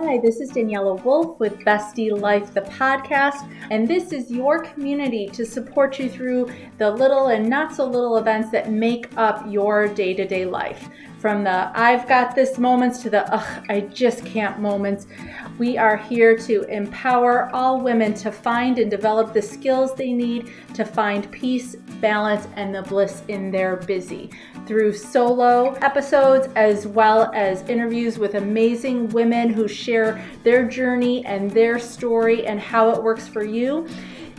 Hi, this is Daniela Wolf with Bestie Life, the podcast, and this is your community to support you through the little and not so little events that make up your day-to-day life. From the I've got this moments to the I just can't moments. We are here to empower all women to find and develop the skills they need to find peace, balance, and the bliss in their busy. Through solo episodes as well as interviews with amazing women who share their journey and their story and how it works for you.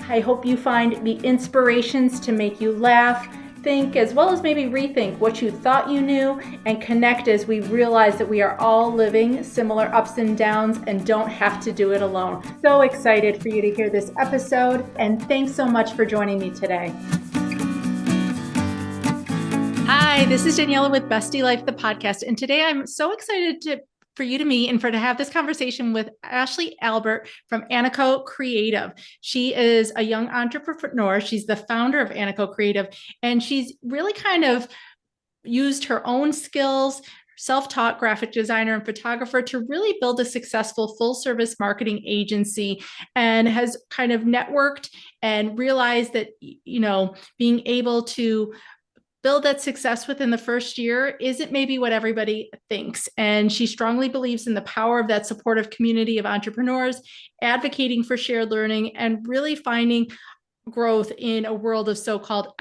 I hope you find the inspirations to make you laugh, think, as well as maybe rethink what you thought you knew, and connect as we realize that we are all living similar ups and downs and don't have to do it alone. So excited for you to hear this episode, and thanks so much for joining me today. Hi, this is Daniela with Bestie Life, the podcast, and today I'm so excited for you to meet and to have this conversation with Ashley Albert from ANACO Creative. She is a young entrepreneur. She's the founder of ANACO Creative, and she's really kind of used her own skills, self-taught graphic designer and photographer, to really build a successful full-service marketing agency, and has kind of networked and realized that, being able to build that success within the first year isn't maybe what everybody thinks. And she strongly believes in the power of that supportive community of entrepreneurs, advocating for shared learning, and really finding growth in a world of so-called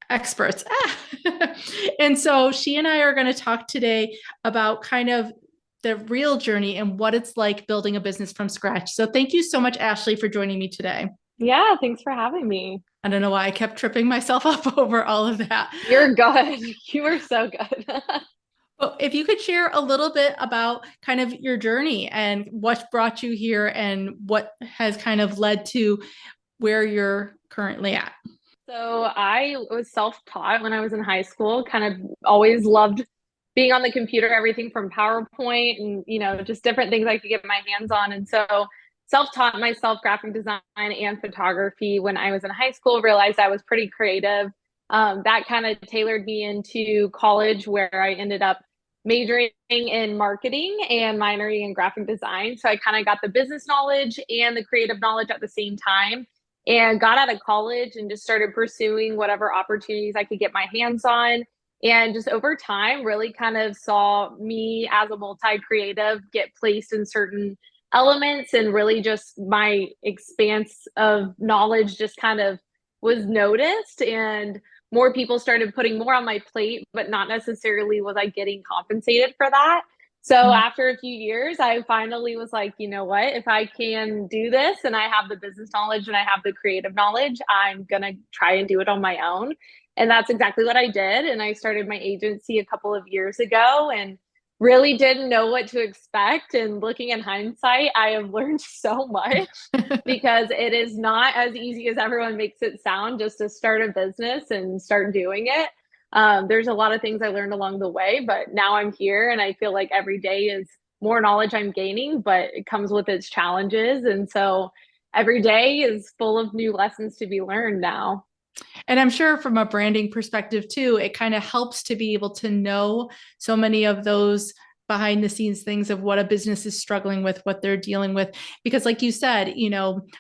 experts. And so she and I are going to talk today about kind of the real journey and what it's like building a business from scratch. So thank you so much, Ashley, for joining me today. Yeah, thanks for having me. I don't know why I kept tripping myself up over all of that. You're good. You were so good. Well, if you could share a little bit about kind of your journey and what brought you here and what has kind of led to where you're currently at. So I was self-taught when I was in high school, kind of always loved being on the computer, everything from PowerPoint and, just different things I could get my hands on. And so self-taught myself graphic design and photography when I was in high school, realized I was pretty creative. That kind of tailored me into college, where I ended up majoring in marketing and minoring in graphic design. So I kind of got the business knowledge and the creative knowledge at the same time, and got out of college and just started pursuing whatever opportunities I could get my hands on. And just over time, really kind of saw me as a multi-creative get placed in certain elements, and really just my expanse of knowledge just kind of was noticed, and more people started putting more on my plate, but not necessarily was I getting compensated for that. So after a few years, I finally was like, you know what, if I can do this and I have the business knowledge and I have the creative knowledge, I'm going to try and do it on my own. And that's exactly what I did. And I started my agency a couple of years ago and really didn't know what to expect. And looking in hindsight, I have learned so much because it is not as easy as everyone makes it sound just to start a business and start doing it. There's a lot of things I learned along the way, but now I'm here and I feel like every day is more knowledge I'm gaining, but it comes with its challenges. And so every day is full of new lessons to be learned now. And I'm sure from a branding perspective too, it kind of helps to be able to know so many of those behind the scenes things of what a business is struggling with, what they're dealing with. Because like you said,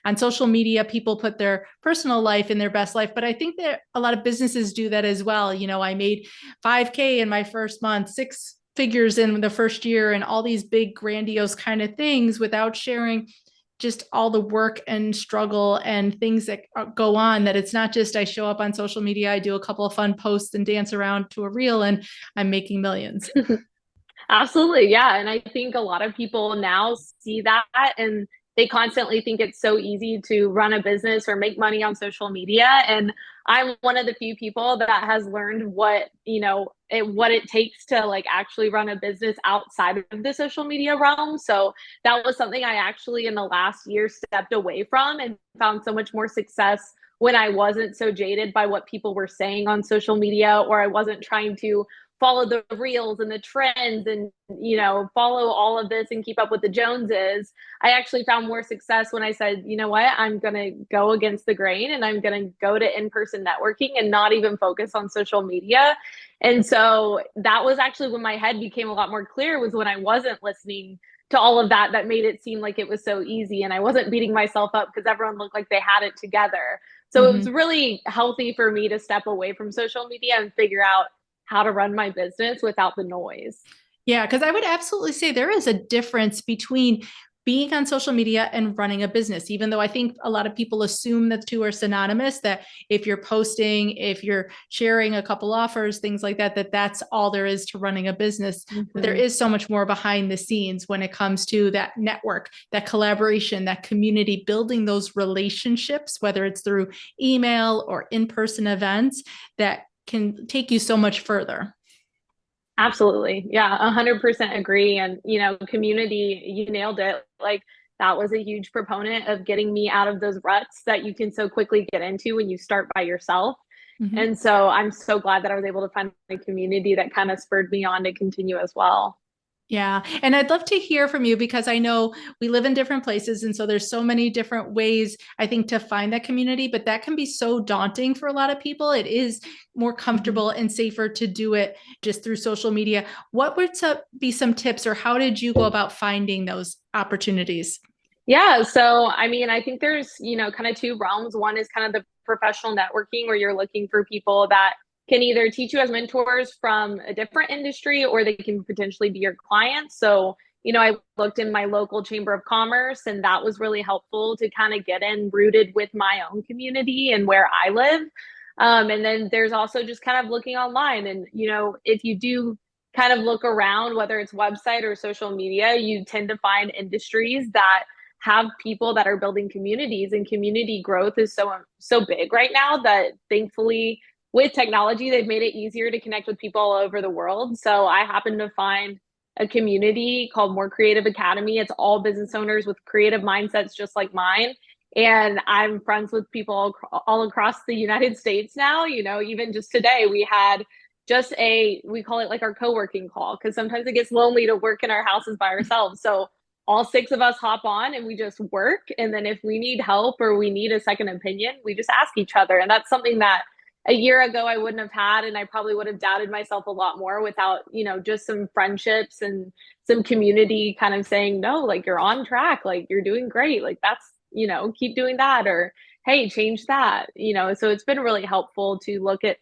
on social media, people put their personal life in their best life, but I think that a lot of businesses do that as well. I made 5K in my first month, 6 figures in the first year, and all these big grandiose kind of things without sharing just all the work and struggle and things that go on, that it's not just I show up on social media, I do a couple of fun posts and dance around to a reel and I'm making millions. Absolutely. Yeah. And I think a lot of people now see that and they constantly think it's so easy to run a business or make money on social media. And I'm one of the few people that has learned what it takes to like actually run a business outside of the social media realm. So that was something I actually in the last year stepped away from and found so much more success when I wasn't so jaded by what people were saying on social media, or I wasn't trying to follow the reels and the trends and, follow all of this and keep up with the Joneses. I actually found more success when I said, you know what, I'm going to go against the grain and I'm going to go to in-person networking and not even focus on social media. And so that was actually when my head became a lot more clear, was when I wasn't listening to all of that made it seem like it was so easy. And I wasn't beating myself up because everyone looked like they had it together. So it was really healthy for me to step away from social media and figure out how to run my business without the noise. Yeah, because I would absolutely say there is a difference between being on social media and running a business, even though I think a lot of people assume the two are synonymous, that if you're posting, if you're sharing a couple offers, things like that, that's all there is to running a business. But there is so much more behind the scenes when it comes to that network, that collaboration, that community, building those relationships, whether it's through email or in-person events, that can take you so much further. Absolutely. Yeah, 100% agree. And, community, you nailed it. Like, that was a huge proponent of getting me out of those ruts that you can so quickly get into when you start by yourself. Mm-hmm. And so I'm so glad that I was able to find a community that kind of spurred me on to continue as well. Yeah. And I'd love to hear from you because I know we live in different places. And so there's so many different ways, I think, to find that community, but that can be so daunting for a lot of people. It is more comfortable and safer to do it just through social media. What would be some tips, or how did you go about finding those opportunities? Yeah. So, I mean, I think there's, kind of two realms. One is kind of the professional networking where you're looking for people that can either teach you as mentors from a different industry or they can potentially be your clients. So, I looked in my local chamber of commerce, and that was really helpful to kind of get in rooted with my own community and where I live. And then there's also just kind of looking online. And, if you do kind of look around, whether it's website or social media, you tend to find industries that have people that are building communities, and community growth is so big right now that thankfully with technology they've made it easier to connect with people all over the world. So I happen to find a community called More Creative Academy. It's all business owners with creative mindsets just like mine, and I'm friends with people all across the United States now. Even just today we had just we call it like our co-working call, because sometimes it gets lonely to work in our houses by ourselves. So all six of us hop on and we just work. And then if we need help or we need a second opinion, we just ask each other. And that's something that a year ago I wouldn't have had. And I probably would have doubted myself a lot more without, just some friendships and some community kind of saying, no, like you're on track, like you're doing great. Like that's, keep doing that, or hey, change that, so it's been really helpful to look at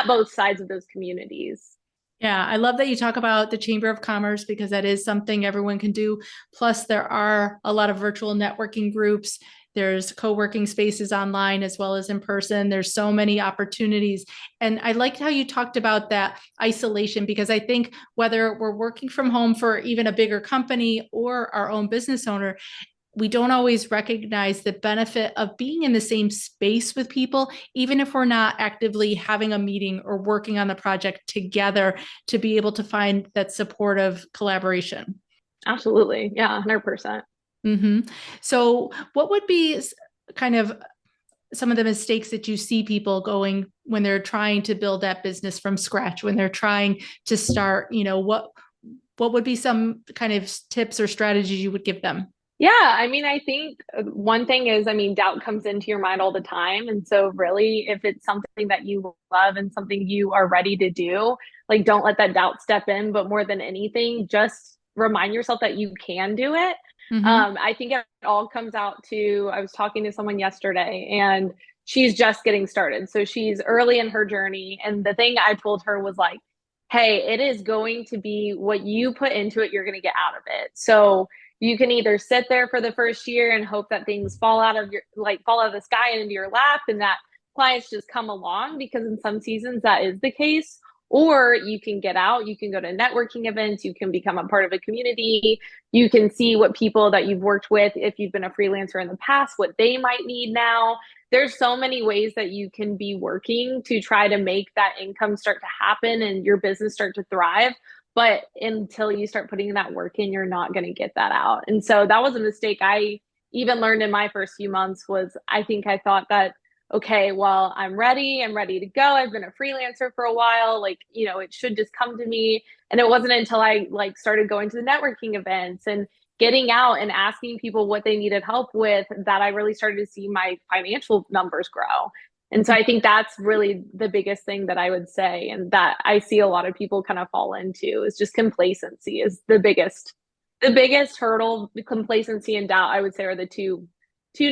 both sides of those communities. Yeah, I love that you talk about the Chamber of Commerce because that is something everyone can do. Plus, there are a lot of virtual networking groups. There's co-working spaces online as well as in person. There's so many opportunities. And I liked how you talked about that isolation, because I think whether we're working from home for even a bigger company or our own business owner, we don't always recognize the benefit of being in the same space with people, even if we're not actively having a meeting or working on the project together, to be able to find that supportive collaboration. Absolutely. Yeah, 100%. Mm-hmm. So, what would be kind of some of the mistakes that you see people going when they're trying to build that business from scratch, when they're trying to start? What would be some kind of tips or strategies you would give them? Yeah, I mean, I think one thing is, I mean, doubt comes into your mind all the time. And so, really, if it's something that you love and something you are ready to do, like, don't let that doubt step in. But more than anything, just remind yourself that you can do it. Mm-hmm. I think it all comes out to, I was talking to someone yesterday and she's just getting started. So, she's early in her journey. And the thing I told her was like, hey, it is going to be what you put into it, you're going to get out of it. So, you can either sit there for the first year and hope that things fall out of fall out of the sky and into your lap and that clients just come along, because in some seasons that is the case. Or you can get out, you can go to networking events, you can become a part of a community, you can see what people that you've worked with, if you've been a freelancer in the past, what they might need now. There's so many ways that you can be working to try to make that income start to happen and your business start to thrive. But until you start putting that work in, you're not going to get that out. And so that was a mistake I even learned in my first few months. Was I think I thought that okay, well, I'm ready to go. I've been a freelancer for a while. Like, it should just come to me. And it wasn't until I like started going to the networking events and getting out and asking people what they needed help with that I really started to see my financial numbers grow. And so I think that's really the biggest thing that I would say, and that I see a lot of people kind of fall into is just complacency is the biggest hurdle. Complacency and doubt, I would say, are the two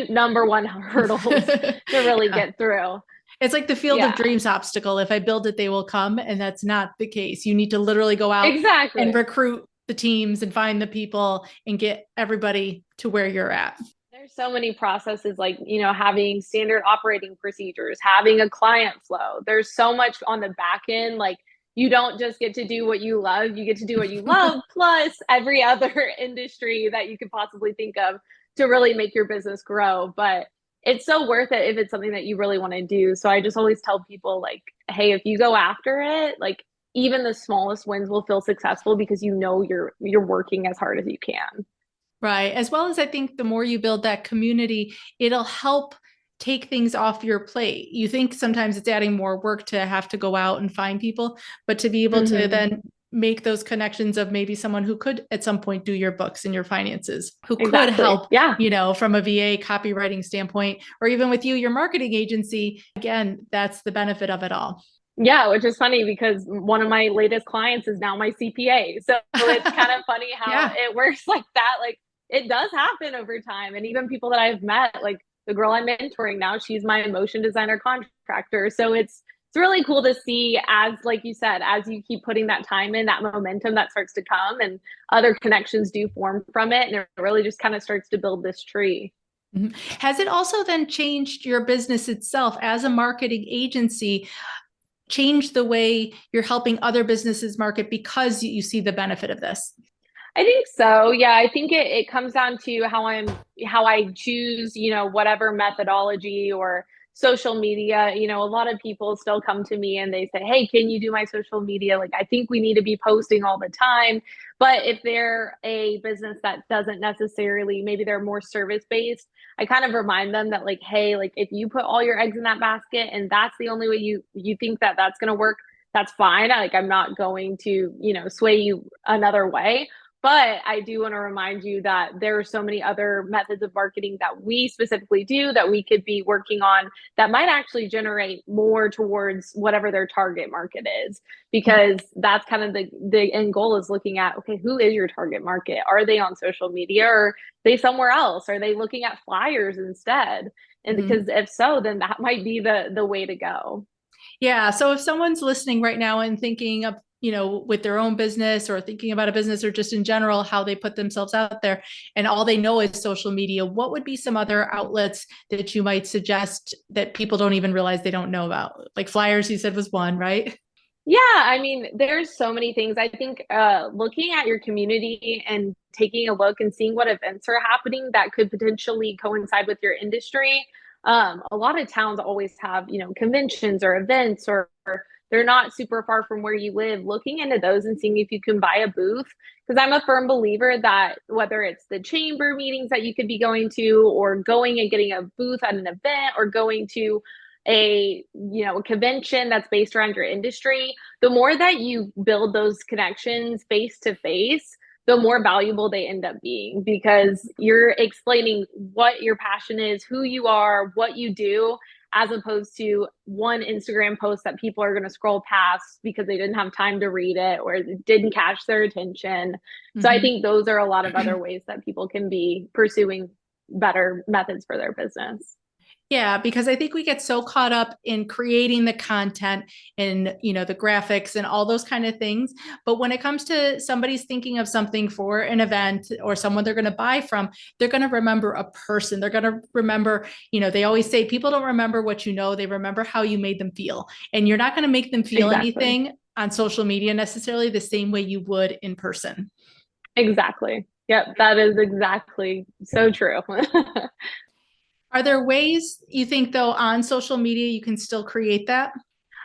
number one hurdles to really Yeah. get through. It's like the field of Yeah, dreams obstacle. If I build it, they will come. And that's not the case. You need to literally go out and exactly. recruit the teams and find the people and get everybody to where you're at. There's so many processes like, having standard operating procedures, having a client flow. There's so much on the back end. Like, you don't just get to do what you love, you get to do what you love, plus every other industry that you could possibly think of to really make your business grow. But it's so worth it if it's something that you really want to do. So I just always tell people, like, hey, if you go after it, like, even the smallest wins will feel successful because you're working as hard as you can. Right. As well as I think the more you build that community, it'll help take things off your plate. You think sometimes it's adding more work to have to go out and find people, but to be able to Mm-hmm. then make those connections of maybe someone who could at some point do your books and your finances, who could Exactly. help, Yeah. from a VA copywriting standpoint, or even with you, your marketing agency. Again, that's the benefit of it all. Yeah, which is funny because one of my latest clients is now my CPA. So it's kind of funny how Yeah. it works like that. Like, it does happen over time. And even people that I've met, like the girl I'm mentoring now, she's my motion designer contractor. So it's really cool to see, as like you said, as you keep putting that time in, that momentum that starts to come and other connections do form from it. And it really just kind of starts to build this tree. Mhm. Has it also then changed your business itself as a marketing agency? Change the way you're helping other businesses market because you see the benefit of this? I think so. Yeah, I think it comes down to how I choose, whatever methodology or social media. A lot of people still come to me and they say, "Hey, can you do my social media? Like, I think we need to be posting all the time." But if they're a business that doesn't necessarily, maybe they're more service based, I kind of remind them that, like, hey, like, if you put all your eggs in that basket and that's the only way you think that that's going to work, that's fine. I'm not going to, sway you another way, but I do want to remind you that there are so many other methods of marketing that we specifically do that we could be working on that might actually generate more towards whatever their target market is. Because that's kind of the end goal, is looking at, okay, who is your target market? Are they on social media, or are they somewhere else? Are they looking at flyers instead? And Mhm. because if so, then that might be the way to go. Yeah. So if someone's listening right now and thinking of, with their own business or thinking about a business or just in general, how they put themselves out there and all they know is social media, what would be some other outlets that you might suggest that people don't even realize they don't know about? Like flyers, you said was one, right? Yeah, I mean, there's so many things. I think looking at your community and taking a look and seeing what events are happening that could potentially coincide with your industry. A lot of towns always have, conventions or events, or they're not super far from where you live. Looking into those and seeing if you can buy a booth. Because I'm a firm believer that whether it's the chamber meetings that you could be going to, or going and getting a booth at an event, or going to a convention that's based around your industry, the more that you build those connections face to face, the more valuable they end up being, because you're explaining what your passion is, who you are, what you do, as opposed to one Instagram post that people are going to scroll past because they didn't have time to read it or it didn't catch their attention. So I Mhm. think those are a lot of other ways that people can be pursuing better methods for their business. Yeah, because I think we get so caught up in creating the content and the graphics and all those kind of things. But when it comes to somebody's thinking of something for an event or someone they're going to buy from, they're going to remember a person. They're going to remember, they always say people don't remember what you know, they remember how you made them feel. And you're not going to make them feel Exactly. anything on social media necessarily the same way you would in person. Exactly. Yep, that is exactly so true. Are there ways you think though on social media you can still create that?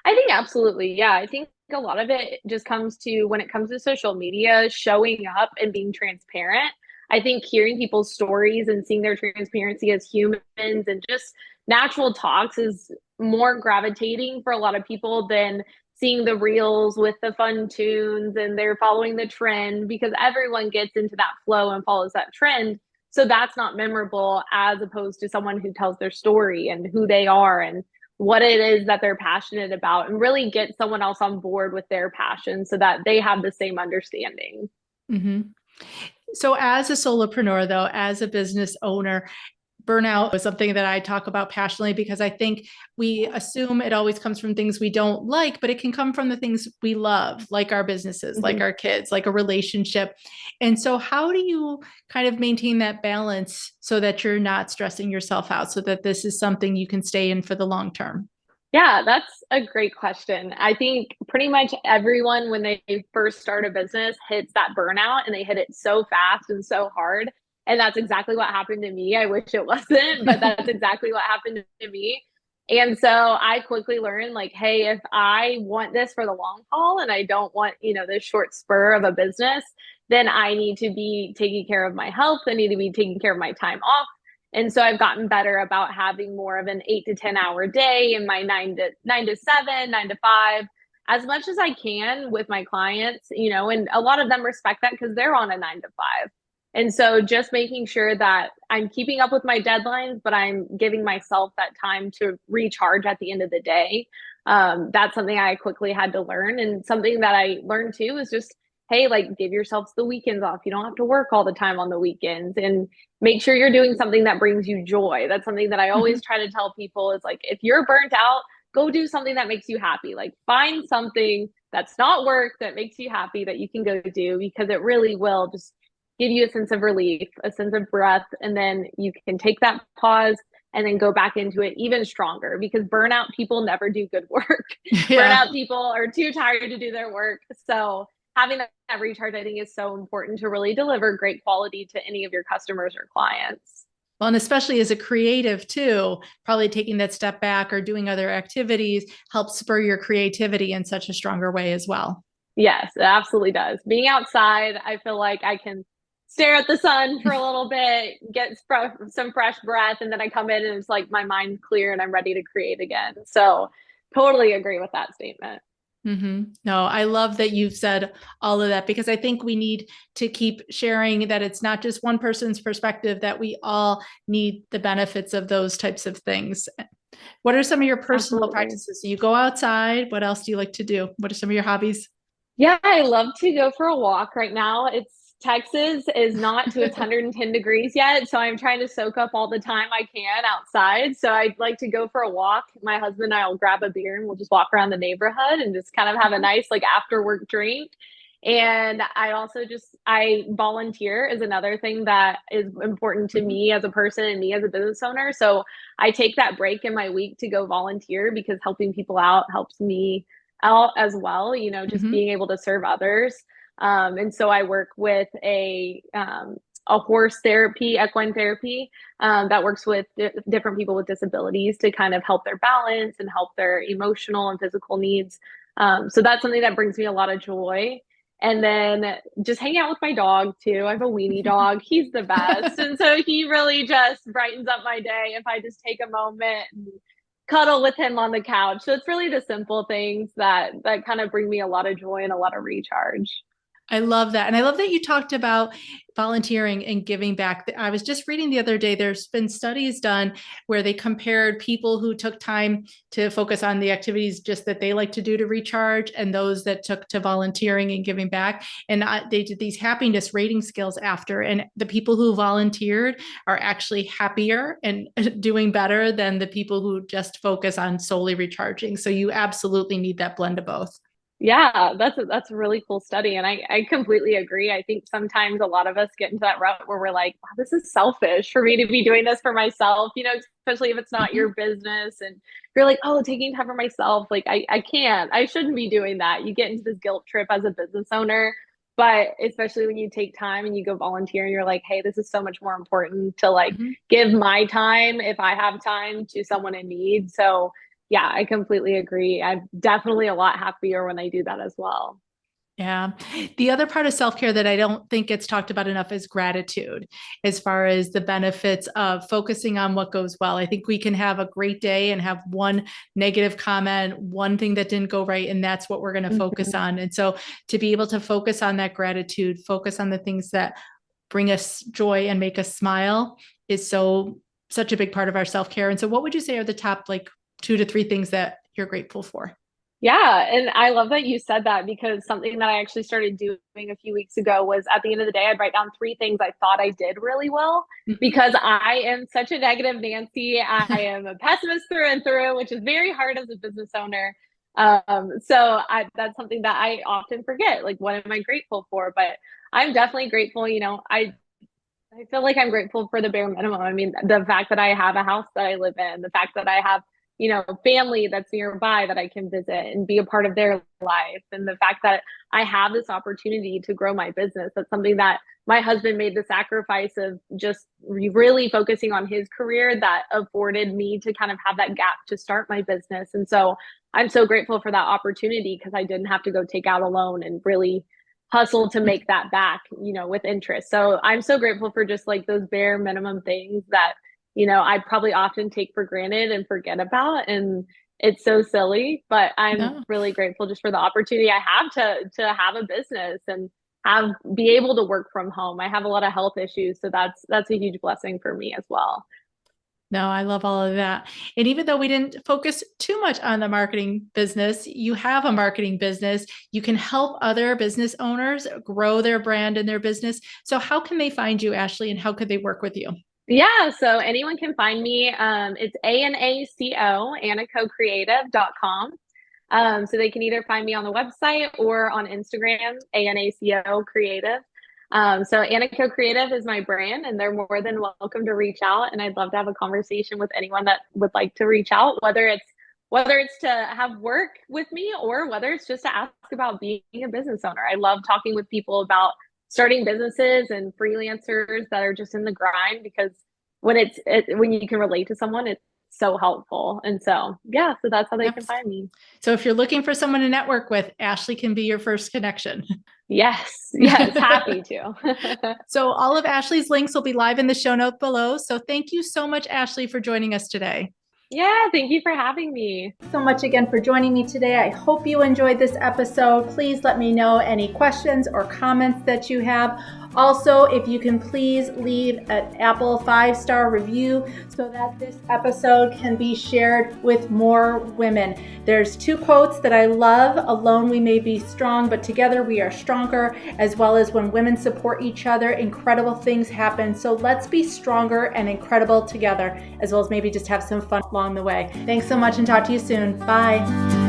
I think absolutely. Yeah. I think a lot of it just comes to, when it comes to social media, showing up and being transparent. I think hearing people's stories and seeing their transparency as humans and just natural talks is more gravitating for a lot of people than seeing the reels with the fun tunes and they're following the trend, because everyone gets into that flow and follows that trend. So that's not memorable as opposed to someone who tells their story and who they are and what it is that they're passionate about, and really get someone else on board with their passion so that they have the same understanding. Mm-hmm. So as a solopreneur, though, as a business owner, burnout is something that I talk about passionately because I think we assume it always comes from things we don't like, but it can come from the things we love, like our businesses, like Mm-hmm. our kids, like a relationship. And so how do you kind of maintain that balance so that you're not stressing yourself out, so that this is something you can stay in for the long term? Yeah, that's a great question. I think pretty much everyone, when they first start a business, hits that burnout and they hit it so fast and so hard. And that's exactly what happened to me. I wish it wasn't, but that's exactly what happened to me. And so I quickly learned, like, hey, if I want this for the long haul and I don't want, this short spur of a business, then I need to be taking care of my health. I need to be taking care of my time off. And so I've gotten better about having more of an 8 to 10 hour day in my nine to seven, 9 to 5, as much as I can with my clients, and a lot of them respect that because they're on a 9 to 5. And so just making sure that I'm keeping up with my deadlines, but I'm giving myself that time to recharge at the end of the day. That's something I quickly had to learn. And something that I learned too is just, hey, like, give yourselves the weekends off. You don't have to work all the time on the weekends, and make sure you're doing something that brings you joy. That's something that I always try to tell people is, like, if you're burnt out, go do something that makes you happy. Like, find something that's not work that makes you happy that you can go do, because it really will just give you a sense of relief, a sense of breath, and then you can take that pause and then go back into it even stronger, because burnout people never do good work. Yeah. Burnout people are too tired to do their work. So having that recharge, I think, is so important to really deliver great quality to any of your customers or clients. Well, and especially as a creative too, probably taking that step back or doing other activities helps spur your creativity in such a stronger way as well. Yes, it absolutely does. Being outside, I feel like I can stare at the sun for a little bit, get some fresh breath, and then I come in and it's like my mind's clear and I'm ready to create again. So, totally agree with that statement. Mm-hmm. No, I love that you've said all of that, because I think we need to keep sharing that it's not just one person's perspective, that we all need the benefits of those types of things. What are some of your personal Absolutely. practices? Do you go outside? What else do you like to do? What are some of your hobbies? Yeah, I love to go for a walk right now. Texas is not to its 110 degrees yet, so I'm trying to soak up all the time I can outside. So I'd like to go for a walk. My husband and I will grab a beer and we'll just walk around the neighborhood and just kind of have a nice, like, after work drink. And I volunteer is another thing that is important to Mhm. me as a person and me as a business owner. So I take that break in my week to go volunteer, because helping people out helps me out as well, just Mhm. being able to serve others. And so I work with a horse therapy, equine therapy, that works with different people with disabilities to kind of help their balance and help their emotional and physical needs. So that's something that brings me a lot of joy. And then just hang out with my dog too. I have a weenie dog. He's the best. And so he really just brightens up my day if I just take a moment and cuddle with him on the couch. So it's really the simple things that kind of bring me a lot of joy and a lot of recharge. I love that. And I love that you talked about volunteering and giving back. I was just reading the other day, there's been studies done where they compared people who took time to focus on the activities just that they like to do to recharge, and those that took to volunteering and giving back. And they did these happiness rating scales after, and the people who volunteered are actually happier and doing better than the people who just focus on solely recharging. So you absolutely need that blend of both. Yeah, that's a really cool study. And I completely agree. I think sometimes a lot of us get into that rut where we're like, wow, this is selfish for me to be doing this for myself, especially if it's not your Mhm. business and you're like, oh, taking time for myself. Like, I can't, I shouldn't be doing that. You get into this guilt trip as a business owner. But especially when you take time and you go volunteer and you're like, hey, this is so much more important to, like, Mhm. give my time, if I have time, to someone in need. So yeah, I completely agree. I'm definitely a lot happier when I do that as well. Yeah. The other part of self-care that I don't think gets talked about enough is gratitude, as far as the benefits of focusing on what goes well. I think we can have a great day and have one negative comment, one thing that didn't go right, and that's what we're going to focus Mhm. on. And so to be able to focus on that gratitude, focus on the things that bring us joy and make us smile is such a big part of our self-care. And so what would you say are the top like 2 to 3 things that you're grateful for? Yeah, and I love that you said that because something that I actually started doing a few weeks ago was at the end of the day, I'd write down 3 things I thought I did really well Mhm. because I am such a negative Nancy. I am a pessimist through and through, which is very hard as a business owner. That's something that I often forget. Like, what am I grateful for? But I'm definitely grateful. I feel like I'm grateful for the bare minimum. I mean, the fact that I have a house that I live in, the fact that I have, family that's nearby that I can visit and be a part of their life, and the fact that I have this opportunity to grow my business. That's something that my husband made the sacrifice of just really focusing on his career that afforded me to kind of have that gap to start my business. And so I'm so grateful for that opportunity because I didn't have to go take out a loan and really hustle to make that back, with interest. So I'm so grateful for just like those bare minimum things that, I probably often take for granted and forget about. And it's so silly, but I'm No. really grateful just for the opportunity I have to have a business and be able to work from home. I have a lot of health issues, so that's a huge blessing for me as well. No, I love all of that. And even though we didn't focus too much on the marketing business, you have a marketing business. You can help other business owners grow their brand and their business. So, how can they find you, Ashley, and how could they work with you? Yeah, so anyone can find me. It's ANACO, ANACOcreative.com. So they can either find me on the website or on Instagram, ANACO Creative. So ANACO Creative is my brand, and they're more than welcome to reach out. And I'd love to have a conversation with anyone that would like to reach out, whether it's to have work with me or whether it's just to ask about being a business owner. I love talking with people about starting businesses and freelancers that are just in the grind because when you can relate to someone, it's so helpful. And so, yeah, so that's how they Yep. can find me. So, if you're looking for someone to network with, Ashley can be your first connection. Yes, yes, happy to. So, all of Ashley's links will be live in the show note below. So, thank you so much, Ashley, for joining us today. Yeah, thank you for having me. So much again for joining me today. I hope you enjoyed this episode. Please let me know any questions or comments that you have. Also, if you can please leave an Apple 5-star review so that this episode can be shared with more women. There's 2 quotes that I love. Alone we may be strong, but together we are stronger, as well as when women support each other, incredible things happen. So let's be stronger and incredible together, as well as maybe just have some fun along the way. Thanks so much and talk to you soon. Bye.